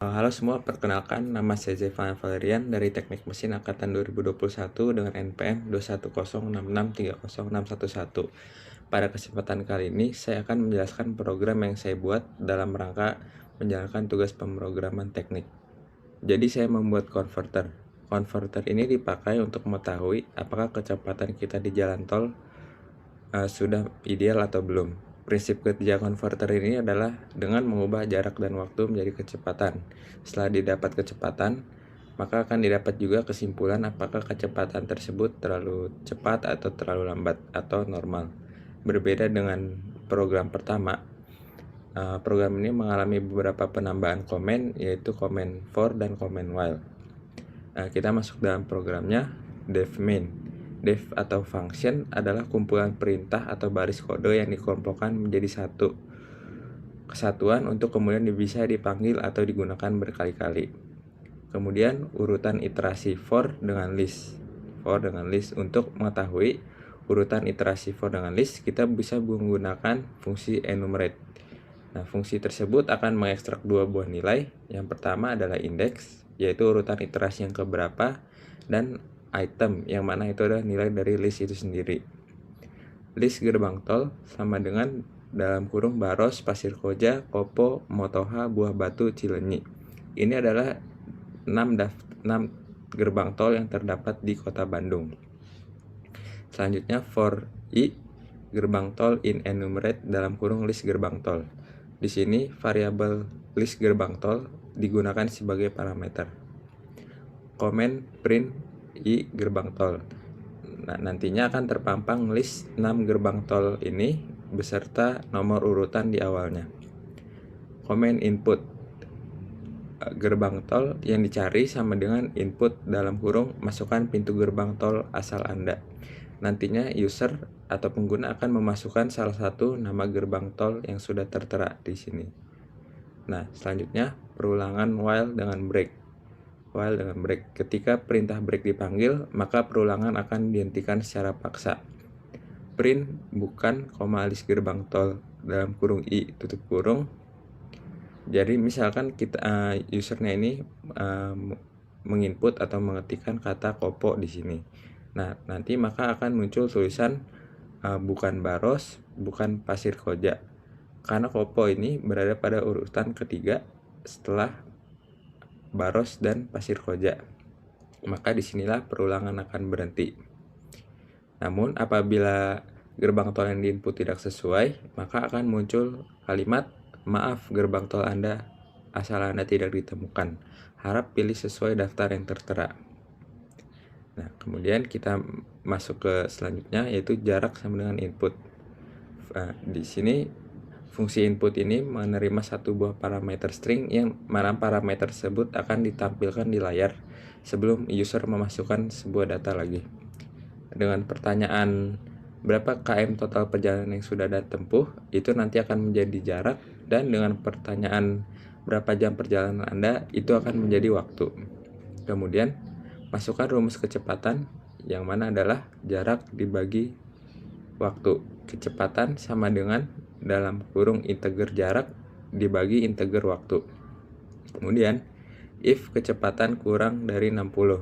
Halo semua, perkenalkan nama saya Zevan Valerian dari Teknik Mesin Angkatan 2021 dengan NPM 21066306111. Pada kesempatan kali ini, saya akan menjelaskan program yang saya buat dalam rangka menjalankan tugas pemrograman teknik. Jadi saya membuat converter. Converter ini dipakai untuk mengetahui apakah kecepatan kita di jalan tol sudah ideal atau belum. Prinsip kerja konverter ini adalah dengan mengubah jarak dan waktu menjadi kecepatan. Setelah didapat kecepatan, maka akan didapat juga kesimpulan apakah kecepatan tersebut terlalu cepat atau terlalu lambat atau normal. Berbeda dengan program pertama, program ini mengalami beberapa penambahan komen, yaitu komen for dan komen while. Kita masuk dalam programnya dev main. Dev atau function adalah kumpulan perintah atau baris kode yang dikelompokkan menjadi satu kesatuan untuk kemudian bisa dipanggil atau digunakan berkali-kali. Kemudian urutan iterasi for dengan list. For dengan list, untuk mengetahui urutan iterasi for dengan list, kita bisa menggunakan fungsi enumerate. Nah, fungsi tersebut akan mengekstrak dua buah nilai. Yang pertama adalah index, yaitu urutan iterasi yang keberapa, dan item, yang mana itu adalah nilai dari list itu sendiri. List gerbang tol sama dengan dalam kurung Baros, Pasir Koja, Kopo, Motoha, Buah Batu, Cilenyi. Ini adalah 6 gerbang tol yang terdapat di Kota Bandung. Selanjutnya for i gerbang tol in enumerate dalam kurung list gerbang tol. Di sini variabel list gerbang tol digunakan sebagai parameter. Komen print i gerbang tol. Nah, nantinya akan terpampang list 6 gerbang tol ini beserta nomor urutan di awalnya. Komen input gerbang tol yang dicari sama dengan input dalam kurung masukkan pintu gerbang tol asal Anda. Nantinya user atau pengguna akan memasukkan salah satu nama gerbang tol yang sudah tertera di sini. Nah, selanjutnya perulangan while dengan break. While dengan break. Ketika perintah break dipanggil, maka perulangan akan dihentikan secara paksa. Print bukan koma list gerbang tol dalam kurung i tutup kurung. Jadi misalkan kita usernya ini menginput atau mengetikkan kata kopo di sini. Nah, nanti maka akan muncul tulisan bukan Baros, bukan Pasir Koja. Karena kopo ini berada pada urutan ketiga setelah Baros dan Pasir Koja. Maka disinilah perulangan akan berhenti. Namun apabila gerbang tol yang diinput tidak sesuai, maka akan muncul kalimat maaf, gerbang tol Anda asal Anda tidak ditemukan. Harap pilih sesuai daftar yang tertera. Nah, kemudian kita masuk ke selanjutnya, yaitu jarak sama dengan input. Di sini fungsi input ini menerima satu buah parameter string yang mana parameter tersebut akan ditampilkan di layar sebelum user memasukkan sebuah data lagi. Dengan pertanyaan berapa km total perjalanan yang sudah Anda tempuh, itu nanti akan menjadi jarak, dan dengan pertanyaan berapa jam perjalanan Anda, itu akan menjadi waktu. Kemudian masukkan rumus kecepatan yang mana adalah jarak dibagi waktu. Kecepatan sama dengan dalam kurung integer jarak dibagi integer waktu. Kemudian if kecepatan kurang dari 60.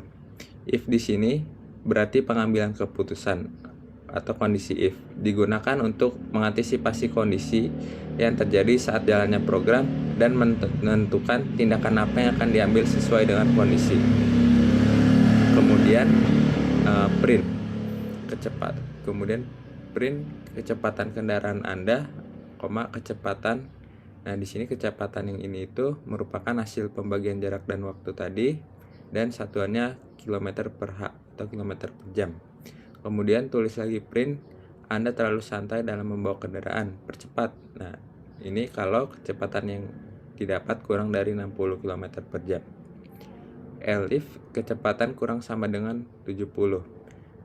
If di sini berarti pengambilan keputusan atau kondisi if digunakan untuk mengantisipasi kondisi yang terjadi saat jalannya program dan menentukan tindakan apa yang akan diambil sesuai dengan kondisi. Kemudian print kecepatan kendaraan Anda, kecepatan. Nah, di sini kecepatan yang ini itu merupakan hasil pembagian jarak dan waktu tadi, dan satuannya kilometer per h atau kilometer per jam. Kemudian tulis lagi print Anda terlalu santai dalam membawa kendaraan, percepat. Nah, ini kalau kecepatan yang didapat kurang dari 60 km per jam. Elif kecepatan kurang sama dengan 70.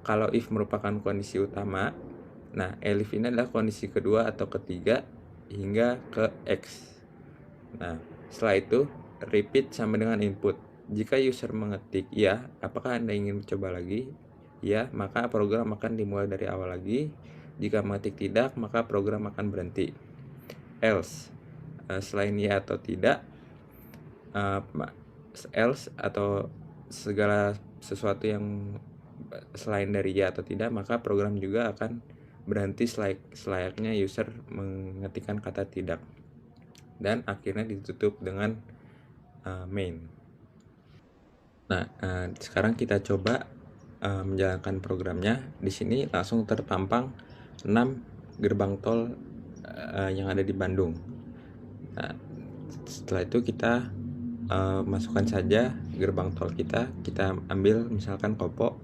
Kalau if merupakan kondisi utama, nah elif ini adalah kondisi kedua atau ketiga hingga ke X. Nah, setelah itu repeat sama dengan input. Jika user mengetik ya, apakah Anda ingin mencoba lagi? Ya, maka program akan dimulai dari awal lagi. Jika mengetik tidak, maka program akan berhenti. Else, selain ya atau tidak, else atau segala sesuatu yang selain dari ya atau tidak, maka program juga akan berhenti selayaknya user mengetikkan kata tidak, dan akhirnya ditutup dengan main. Nah, sekarang kita coba menjalankan programnya. Di sini langsung terpampang 6 gerbang tol yang ada di Bandung. Nah, setelah itu kita masukkan saja gerbang tol kita ambil misalkan Kopo.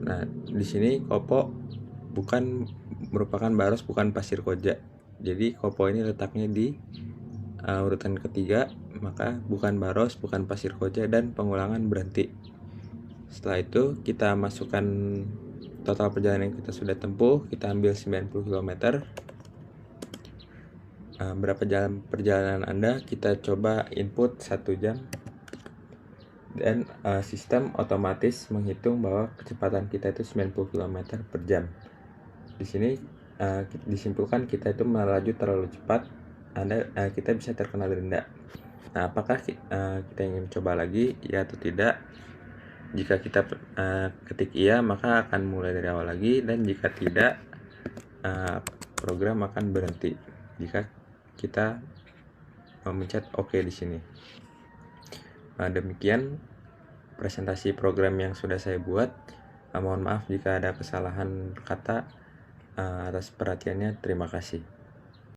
Nah, di sini Kopo merupakan Baros, bukan Pasir Koja. Jadi Kopo ini letaknya di urutan ketiga, maka bukan Baros, bukan Pasir Koja, dan pengulangan berhenti. Setelah itu kita masukkan total perjalanan yang kita sudah tempuh, kita ambil 90 km. Berapa jam perjalanan Anda, kita coba input 1 jam, dan sistem otomatis menghitung bahwa kecepatan kita itu 90 km per jam. Di sini disimpulkan kita itu melaju terlalu cepat, kita bisa terkena denda. Nah, apakah kita ingin coba lagi, ya atau tidak? Jika kita ketik iya, maka akan mulai dari awal lagi, dan jika tidak, program akan berhenti jika kita memencet OK di sini. Demikian presentasi program yang sudah saya buat. Mohon maaf jika ada kesalahan kata. Atas perhatiannya, terima kasih.